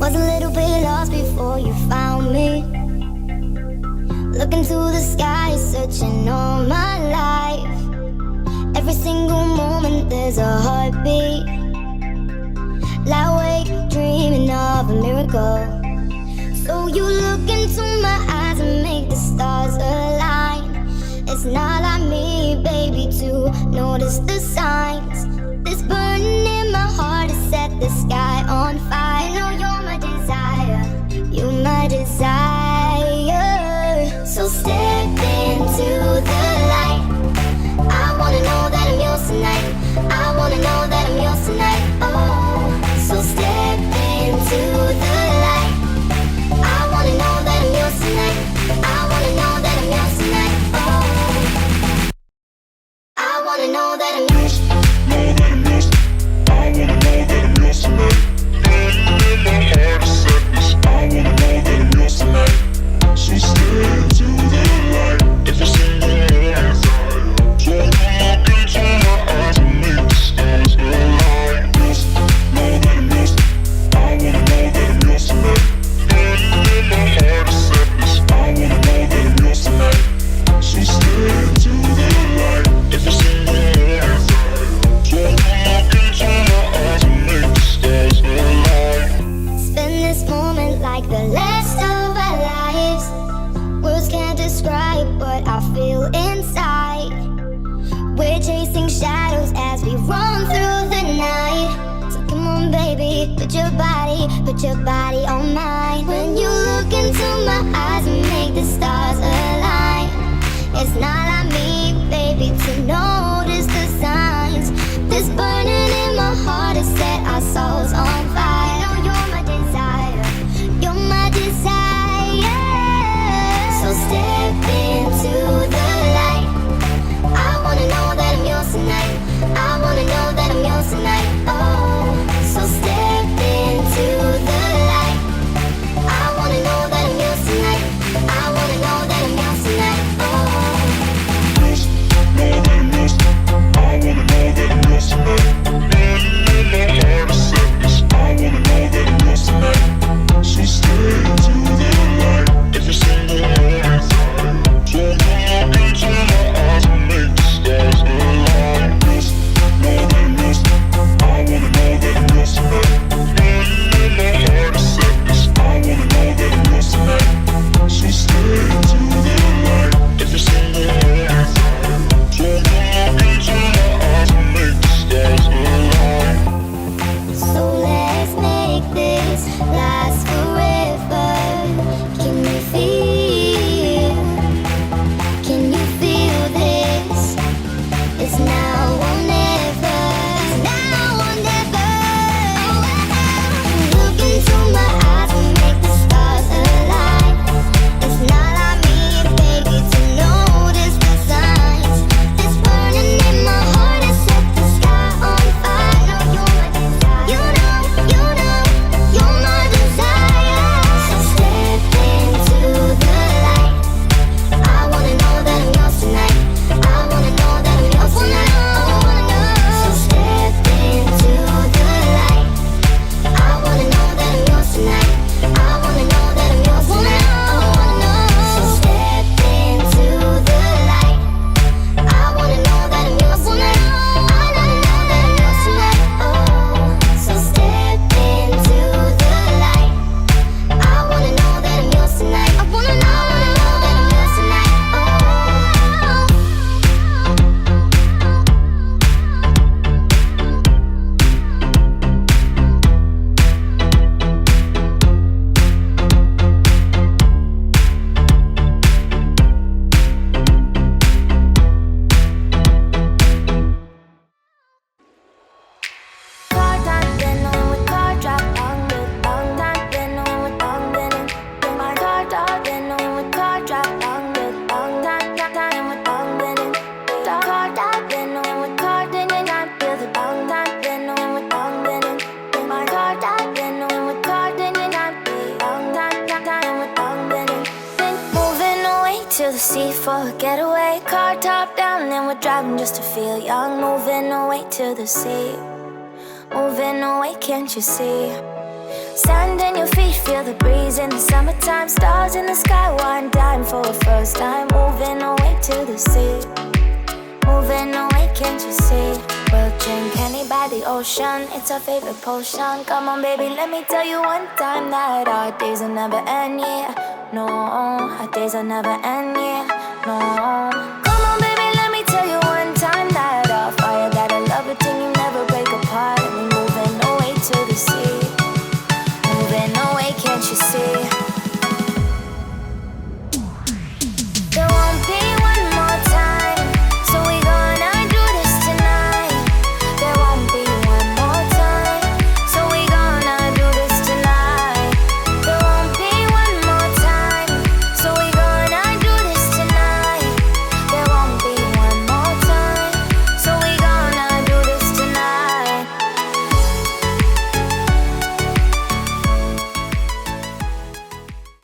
Was a little bit lost before you found me. Looking to the sky, searching all my life. Every single moment there's a heartbeat. Lie awake, dreaming of a miracle. So you look into my eyes and make the stars align. It's not like me, baby, to notice the signs. This burning in my heart has set the sky on fire. You know you're my desire, you're my desire. So step into the light. I wanna know that I'm yours tonight. I wanna know that I'm yours tonight. Oh, so step into the light. I wanna know that I'm yours tonight. I wanna know that I'm yours tonight. Oh, I wanna know that I'm yours. Know that I'm yours. I wanna know that I'm yours tonight. In my heart is sadness. I wanna know that I'm yours tonight. So step into the light. Every single moment. So you look into my eyes and make the stars align. Yours. Know that I'm yours. I wanna know that I'm yours tonight. In my heart is sadness. I wanna know that I'm yours tonight. So step into the light. Every single moment. So you look into my eyes and make the stars align. Spend this moment like the last of our lives. Words can't describe what I feel inside. We're chasing shadows as we run through the night. So come on, baby, put your body on mine. When you look into my eyes and make the stars align. It's not like me, baby, to notice the signs. This burning in my heart has set our souls on fire. No, you're my desire, you're my desire. So step into the light. I wanna know that I'm yours tonight. I wanna know that I'm yours tonight. Oh, so step into the light. I wanna know that I'm yours tonight. I wanna know that I'm yours tonight. Oh, Yours. Know that I'm yours. I wanna know that I'm yours tonight. In my heart is sadness. I wanna know that I'm yours tonight. So step into the light. Every single moment. So you look into my eyes and make the stars align. Yours. Know that I'm yours. I wanna know that I'm yours tonight. In my heart is sadness. I wanna know that I'm yours tonight. So step into the light. Every single moment. So you look into my eyes and make the stars align. so let's make this last forever. Can you feel? Can you feel this? It's now or never. It's now or never. Look into my eyes and make the stars align. It's not like me, baby, to notice the signs. This burning in my heart has set the sky on fire. No, you're my desire. You know, you're my desire. So step into the light. I wanna know that I'm yours tonight. I wanna know that I'm yours tonight. So step into the light. I wanna know that I'm yours tonight. I wanna know that I'm yours tonight. So step into the light. I wanna know that I'm yours tonight. I wanna know that I'm yours tonight. Oh, so step into the light. I wanna know that I'm yours tonight. I wanna know that I'm yours tonight. Car time, been on with car drop, long time, been on with long been in my car top, been on with car drop, long time with long been in car top, been on with car then and I feel the long time, been on with long been in my car top, been on with car then and I feel long time with long been in. Been moving away to the sea for a getaway, car top down and we're driving just to feel young, moving away to the sea. Moving away, can't you see? Sand in your feet, feel the breeze in the summertime. Stars in the sky, one dime for a first time. Moving away to the sea, moving away, can't you see? We'll drink honey by the ocean, it's our favorite potion. Come on baby, let me tell you one time that our days will never end, yeah. No, our days will never end, yeah. No.